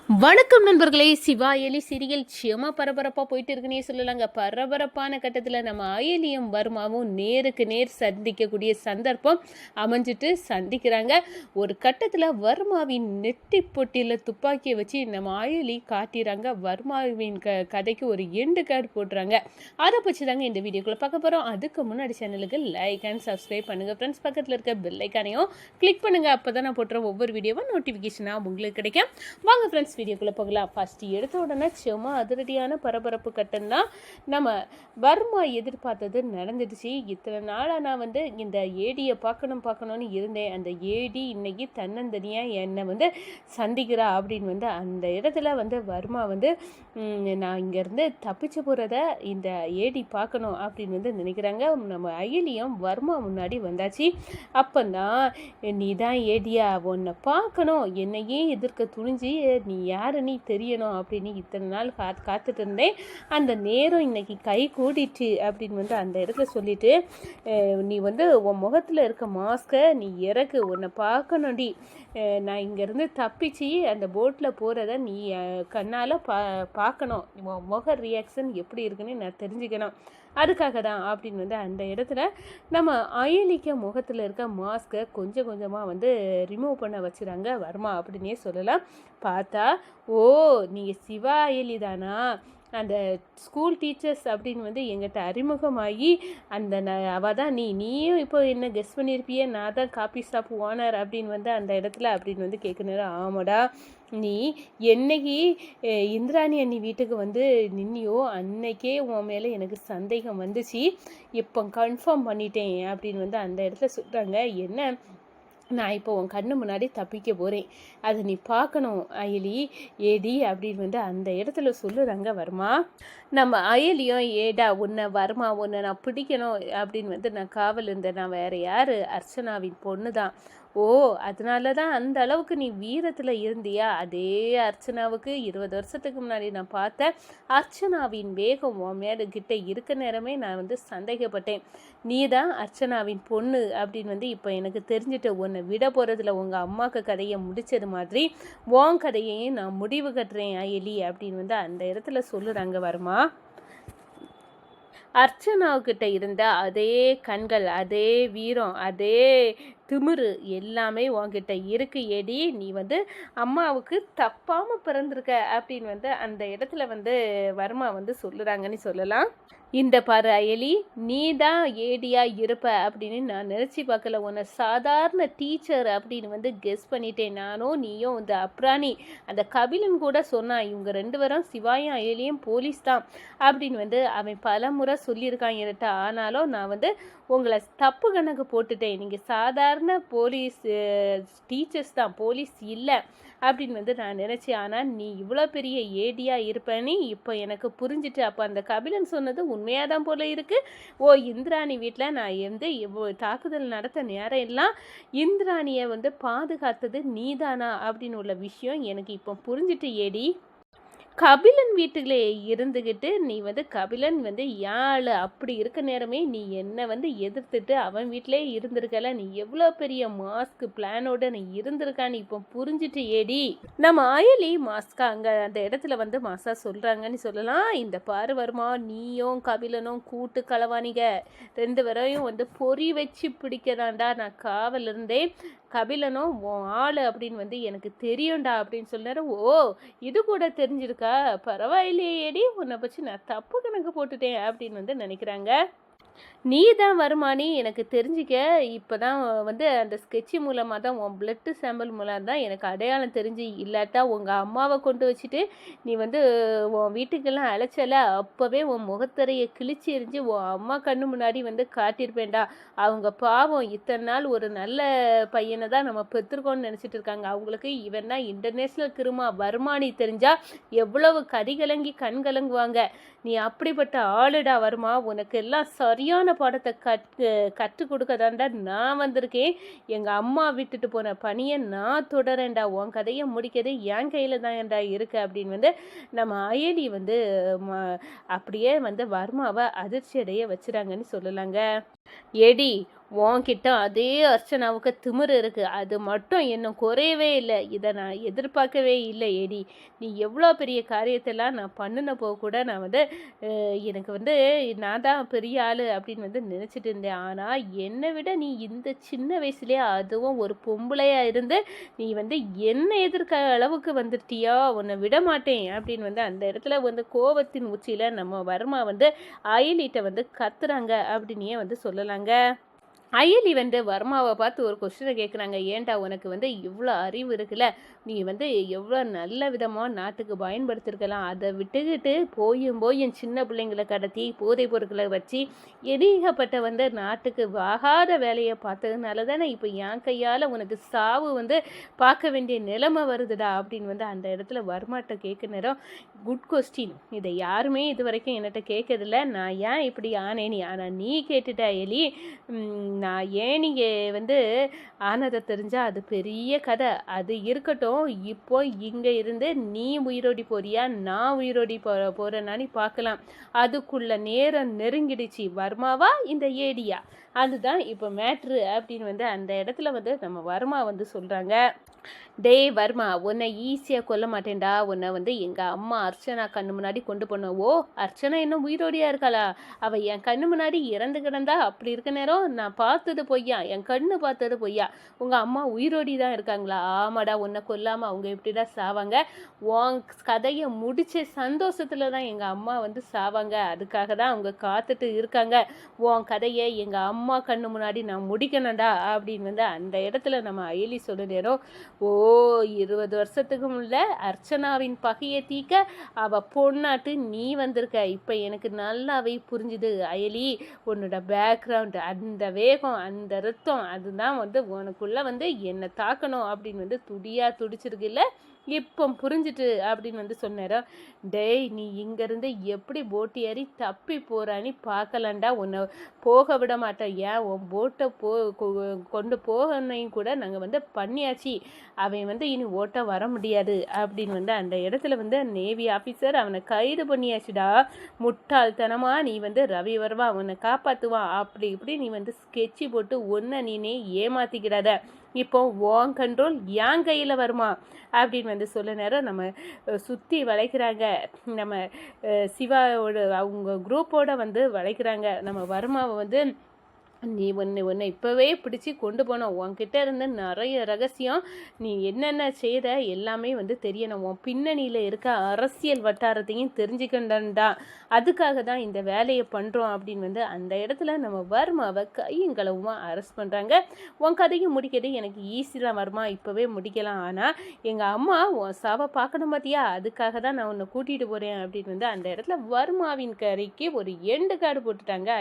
வணக்கம் நண்பர்களே. சிவா அயலி சீரியல் செம பரபரப்பாக போயிட்டு இருக்குன்னே சொல்லலாங்க. பரபரப்பான கட்டத்தில் நம்ம அயலியும் வர்மாவும் நேருக்கு நேர் சந்திக்கக்கூடிய சந்தர்ப்பம் அமைஞ்சிட்டு சந்திக்கிறாங்க. ஒரு கட்டத்தில் வர்மாவின் நெட்டி பொட்டியில் துப்பாக்கியை வச்சு நம்ம அயலி காட்டிடுறாங்க. வர்மாவின் கதைக்கு ஒரு எண்டு கார்டு போடுறாங்க. அதை பற்றி தாங்க இந்த வீடியோக்குள்ளே பார்க்க போகிறோம். அதுக்கு முன்னாடி சேனலுக்கு லைக் அண்ட் சப்ஸ்கிரைப் பண்ணுங்கள் ஃப்ரெண்ட்ஸ். பக்கத்தில் இருக்க பெல் ஐக்கானையும் கிளிக் பண்ணுங்கள். அப்போ தான் நான் போட்டுற ஒவ்வொரு வீடியோவும் நோட்டிஃபிகேஷனாக உங்களுக்கு கிடைக்கும். வாங்க ஃப்ரெண்ட்ஸ், வீடியோக்குள்ளே போகலாம். ஃபஸ்ட்டு எடுத்த உடனே சும்மா அதிரடியான பரபரப்பு கட்டம்னா நம்ம வர்மா எதிர்பார்த்தது நடந்துடுச்சு. இத்தனை நாளாக நான் இந்த ஏடியை பார்க்கணும்னு இருந்தேன். அந்த ஏடி இன்னைக்கு தன்னந்தனியாக என்னை சந்திக்கிறா அப்படின்னு அந்த இடத்துல வர்மா நான் இங்கேருந்து தப்பிச்சு போகிறத இந்த ஏடி பார்க்கணும் அப்படின்னு நினைக்கிறாங்க. நம்ம அயலியும் வர்மா முன்னாடி வந்தாச்சு. அப்போதான் நீ தான் ஏடியா, உன்னை பார்க்கணும், என்னையே எதிர்க்க துணிஞ்சு நீ யாருன்னு தெரியணும் அப்படின்னு இத்தனை நாள் காத்துட்டு இருந்தேன். அந்த நேரம் இன்னைக்கு கை கூடிச்சு அப்படின்னு அந்த இடத்துல சொல்லிட்டு, நீ உன் முகத்தில் இருக்க மாஸ்கை நீ இறக்கு, உன்னை பார்க்கணும்டி. நான் இங்கேருந்து தப்பிச்சு அந்த போட்டில் போகிறத நீ கண்ணால் பார்க்கணும். உன் முக ரியாக்ஷன் எப்படி இருக்குன்னு நான் தெரிஞ்சுக்கணும். அதுக்காக தான் அப்படின்னு அந்த இடத்துல நம்ம அயலிக்க முகத்தில் இருக்க மாஸ்கை கொஞ்சம் கொஞ்சமாக ரிமூவ் பண்ண வச்சுறாங்க வர்மா அப்படின்னே சொல்லலாம். பார்த்தா, ஓ நீங்கள் சிவா அயலி தானா, அந்த ஸ்கூல் டீச்சர்ஸ் அப்படின்னு எங்கிட்ட அறிமுகமாகி அந்த அவள் தான் நீயும் இப்போ என்ன கெஸ் பண்ணியிருப்பியே, நான் தான் காபி ஷாப் ஓனர் அப்படின்னு அந்த இடத்துல அப்படின்னு கேட்கணும். ஆமாடா, நீ என்னைக்கு இந்திராணி அண்ணி வீட்டுக்கு நின்னியோ அன்னைக்கே உன் மேலே எனக்கு சந்தேகம் வந்துச்சு. இப்போ கன்ஃபார்ம் பண்ணிட்டேன் அப்படின்னு அந்த இடத்துல சொல்கிறாங்க. என்ன, நான் இப்போ உன் கண்ணு முன்னாடி தப்பிக்க போகிறேன், அதை நீ பார்க்கணும் அயலி ஏடி அப்படின்னு அந்த இடத்துல சொல்லுறாங்க வர்மா. நம்ம அயலியும், ஏடா உன்னை வர்மா, உன்னை நான் பிடிக்கணும் அப்படின்னு நான் காவல் இருந்தேன். நான் வேறு யார், அர்ச்சனாவின் பொண்ணு தான். ஓ, அதனால தான் அந்த அளவுக்கு நீ வீரத்தில் இருந்தியா? அதே அர்ச்சனாவுக்கு 20 வருஷத்துக்கு முன்னாடி நான் பார்த்தேன். அர்ச்சனாவின் வேகம் உன் மேலே கிட்ட இருக்க நேரமே நான் சந்தேகப்பட்டேன். நீ தான் அர்ச்சனாவின் பொண்ணு அப்படின்னு இப்போ எனக்கு தெரிஞ்சுட்டு, உன்னை விட போகிறதுல உங்கள் அம்மாவுக்கு கதையை முடித்தது மாதிரி உன் கதையையும் நான் முடிவு கட்டுறேன் அயலி அப்படின்னு அந்த இடத்துல சொல்லுறாங்க வர்மா. அர்ச்சனாவுக்கிட்ட இருந்த அதே கண்கள், அதே வீரம், அதே திமிரு எல்லாமே உன்கிட்ட இருக்கு ஏடி. நீ அம்மாவுக்கு தப்பாமல் பிறந்திருக்க அப்படின்னு அந்த இடத்துல வர்மா சொல்லுறாங்கன்னு சொல்லலாம். இந்த பாரு அயலி, நீ தான் ஏடியா இருப்ப அப்படின்னு நான் நினச்சி பார்க்கல. உன்னை சாதாரண டீச்சர் அப்படின்னு கெஸ் பண்ணிட்டேன். நானும் நீயும் அப்ராணி, அந்த கபிலன் கூட சொன்னான், இவங்க 2 பேரும் சிவாயும் அயலியும் போலீஸ் தான் அப்படின்னு அவன் பல முறை சொல்லியிருக்கான் என்கிட்ட. ஆனாலும் நான் உங்களை தப்பு கணக்கு போட்டுட்டேன். நீங்கள் சாதாரண போலீஸ் டீச்சர்ஸ் தான், போலீஸ் இல்லை அப்படின்னு நான் நினச்சேன். ஆனால் நீ இவ்வளோ பெரிய ஏடியாக இருப்பேன்னு இப்போ எனக்கு புரிஞ்சிட்டு. அப்போ அந்த கபிலன் சொன்னது உண்மையாக தான் போல இருக்குது. ஓ, இந்திராணி வீட்டில் நான் தாக்குதல் நடத்த நேரம் எல்லாம் இந்திராணியை பாதுகாத்தது நீதானா அப்படின்னு உள்ள விஷயம் எனக்கு இப்போ புரிஞ்சிட்டு ஏடி. கபிலன் வீட்டுக்குள்ளே இருந்துக்கிட்டு நீ கபிலன் யாழ் அப்படி இருக்க நேரமே நீ என்னை எதிர்த்துட்டு அவன் வீட்டிலே இருந்திருக்கல. நீ எவ்வளோ பெரிய மாஸ்க் பிளானோட நீ இருந்திருக்கான்னு இப்போ புரிஞ்சுட்டு ஏடி. நம்ம அயலி மாஸ்கா அங்கே அந்த இடத்துல மாசா சொல்கிறாங்கன்னு சொல்லலாம். இந்த பாரு வர்மா, நீயும் கபிலனும் கூட்டு களவானிங்க 2 பேரையும் பொறி வச்சு பிடிக்கிறான்டா. நான் காவல் இருந்தேன். கபிலனும் உன் ஆள் அப்படின்னு எனக்கு தெரியும்டா அப்படின்னு சொன்னாரு. ஓ, இது கூட தெரிஞ்சிருக்கா, பரவாயில்லையே ஏடி, உன்னை பற்றி நான் தப்பு கணக்கு போட்டுட்டேன் அப்படின்னு நினைக்கிறாங்க. நீ தான் வருமானி எனக்கு தெரிஞ்சிக்க. இப்போ தான் அந்த ஸ்கெட்சு மூலமாக தான், உன் பிளட்டு சாம்பிள் மூலம் தான் எனக்கு அடையாளம் தெரிஞ்சு. இல்லாட்டா உங்கள் அம்மாவை கொண்டு வச்சுட்டு நீ உன் வீட்டுக்கெல்லாம் அழைச்சல, அப்போவே உன் முகத்தரையை கிழிச்சி எரிஞ்சு உன் அம்மா கண்ணு முன்னாடி காட்டியிருப்பேன்டா. அவங்க பாவம் இத்தனை நாள் ஒரு நல்ல பையனை தான் நம்ம பெற்றிருக்கோன்னு நினச்சிட்டு இருக்காங்க. அவங்களுக்கு இவன் தான் இன்டர்நேஷ்னல் கிருமா வருமானி தெரிஞ்சா எவ்வளவு கதிகலங்கி கண்கலங்குவாங்க. நீ அப்படிப்பட்ட ஆளுடா வருமா. உனக்கு எல்லாம் சரியான பாடத்தை கற்றுக் கொடுக்க தாண்டா நான் வந்திருக்கேன். எங்கள் அம்மா விட்டுட்டு போன பணியை நான் தொடரேன்டா. உன் கதையை முடிக்கிறது என் கையில் தான்டா இருக்கு அப்படின்னு நம்ம அயலி அப்படியே வர்மாவை அதிர்ச்சி அடைய வச்சுறாங்கன்னு சொல்லலாங்க. ஏடி, உன்கிட்ட அதே அர்ச்சனாவுக்கு திமிரு இருக்குது, அது மட்டும் இன்னும் குறையவே இல்லை. இதை நான் எதிர்பார்க்கவே இல்லை ஏடி. நீ எவ்வளோ பெரிய காரியத்தெல்லாம் நான் பண்ணினப்போ கூட நான் வந்து எனக்கு வந்து நான் தான் பெரிய ஆள் அப்படின்னு வந்து நினச்சிட்டு இருந்தேன். ஆனால் என்னை விட நீ இந்த சின்ன வயசுலேயே, அதுவும் ஒரு பொம்பளையாக இருந்து நீ வந்து என்ன எதிர்க்க அளவுக்கு வந்துட்டியா, உன்னை விட மாட்டேன் அப்படின்னு வந்து அந்த இடத்துல வந்து கோவத்தின் உச்சியில் நம்ம வர்மா வந்து அயலிட்ட வந்து கத்துறாங்க அப்படின்னே வந்து சொல்லலாங்க. அயலி வந்து வர்மாவை பார்த்து ஒரு கொஸ்டினை கேட்குறாங்க. ஏன்டா உனக்கு வந்து இவ்வளோ அறிவு இருக்குல்ல, நீ வந்து எவ்வளோ நல்ல விதமாக நாட்டுக்கு பயன்படுத்திருக்கலாம், அதை விட்டுக்கிட்டு போயும் சின்ன பிள்ளைங்களை கடத்தி போதைப் பொருட்களை வச்சு எரிகப்பட்ட வந்து நாட்டுக்கு ஆகாத வேலையை பார்த்ததுனால தானே இப்போ என் கையால் உனக்கு சாவு வந்து பார்க்க வேண்டிய நிலைமை வருதுடா அப்படின்னு வந்து அந்த இடத்துல வர்மாட்ட கேட்க நேரம், குட் கொஸ்டின், இதை யாருமே இது வரைக்கும் என்கிட்ட கேட்கறதில்ல, நான் ஏன் இப்படி ஆனேனி, ஆனால் நீ கேட்டுட்ட எலி. நான் ஏன் நீங்கள் வந்து ஆனதை தெரிஞ்சால் அது பெரிய கதை, அது இருக்கட்டும். இப்போ இங்கே இருந்து நீ உயிரோடி போறியா, நான் உயிரோடி போகிறேன்னான்னு பார்க்கலாம். அதுக்குள்ள நேரம் நெருங்கிடுச்சு. வர்மாவா இந்த ஏடியா, அதுதான் இப்போ மேட்ரு அப்படின்னு வந்து அந்த இடத்துல வந்து நம்ம வர்மா வந்து சொல்கிறாங்க. டேய் வர்மா, உன்னை ஈஸியாக கொல்ல மாட்டேன்டா. உன்னை வந்து எங்கள் அம்மா அர்ச்சனா கண்ணு முன்னாடி கொண்டு போனோம். ஓ, அர்ச்சனா இன்னும் உயிரோடியா இருக்காளா? அவள் என் கண்ணு முன்னாடி இறந்து கிடந்தா. அப்படி இருக்க நேரம் நான் பார்த்தது பொய்யா, என் கண்ணு பார்த்தது பொய்யா. உங்கள் அம்மா உயிரோடி தான் இருக்காங்களா? ஆமாடா, உன்னை கொல்லாமல் அவங்க எப்படிடா சாவாங்க? உன் கதையை முடிச்ச சந்தோஷத்தில் தான் எங்கள் அம்மா வந்து சாவாங்க. அதுக்காக தான் அவங்க காத்துட்டு இருக்காங்க. உன் கதையை எங்கள் அம்மா கண்ணு முன்னாடி நான் முடிக்கணும்டா அப்படின்னு வந்து அந்த இடத்துல நம்ம அயலி சொல்ல நேரம், ஓ, 20 வருஷத்துக்கு முன்ன அர்ச்சனாவின் பகையை தீக்க அவ பொண்ணாட்டு நீ வந்திருக்க. இப்போ எனக்கு நல்லாவே புரிஞ்சுது அயலி, உன்னோட பேக்ரவுண்ட், அந்த வேகம், அந்த ரத்தம், அதுதான் வந்து உனக்குள்ள வந்து என்னை தாக்கணும் அப்படின்னு வந்து துடிச்சிருக்கு இல்லை, இப்போ புரிஞ்சுட்டு அப்படின்னு வந்து சொன்னாரோ. டேய், நீ இங்கேருந்து எப்படி போட்டு ஏறி தப்பி போகிறான்னு பார்க்கலாண்டா, உன்னை போக விட மாட்டோம். ஏன் உன் போட்டை கொண்டு போகணையும் கூட நாங்கள் வந்து பண்ணியாச்சு. அவன் வந்து இனி ஓட்ட வர முடியாது அப்படின்னு வந்து அந்த இடத்துல வந்து நேவி ஆஃபீஸர் அவனை கைது பண்ணியாச்சுடா. முட்டாள்தனமாக நீ வந்து ரவி வருவா, அவனை காப்பாற்றுவான், அப்படி இப்படி நீ வந்து ஸ்கெட்சி போட்டு ஒன்றை நீனே ஏமாற்றிக்கிடாத. இப்போ உன் கண்ட்ரோல் என் கையில் வருமா அப்படின்னு வந்து சொல்ல நேரம் நம்ம சுற்றி வளைக்கிறாங்க. நம்ம சிவாவோட அவங்க குரூப்போடு வந்து வளைக்கிறாங்க. நம்ம வர்மாவை வந்து நீ உன்னை இப்போவே பிடிச்சி கொண்டு போனோம். உன்கிட்ட இருந்து நிறைய ரகசியம், நீ என்னென்ன செய்த எல்லாமே வந்து தெரியணும். உன் பின்னணியில் இருக்க அரசியல் வட்டாரத்தையும் தெரிஞ்சுக்கண்டா. அதுக்காக தான் இந்த வேலையை பண்ணுறோம் அப்படின்னு வந்து அந்த இடத்துல நம்ம வர்மாவை கையும் களவுமா அரெஸ்ட் பண்ணுறாங்க. உன் கதையும் முடிக்கிறது எனக்கு ஈஸி தான் வர்மா, இப்போவே முடிக்கலாம். ஆனால் எங்கள் அம்மா உன் சாவை பார்க்கணும் பார்த்தியா, அதுக்காக தான் நான் உன்னை கூட்டிகிட்டு போகிறேன் அப்படின்னு வந்து அந்த இடத்துல வர்மாவின் கரைக்கு ஒரு எண்டு கார்டு போட்டுட்டாங்க.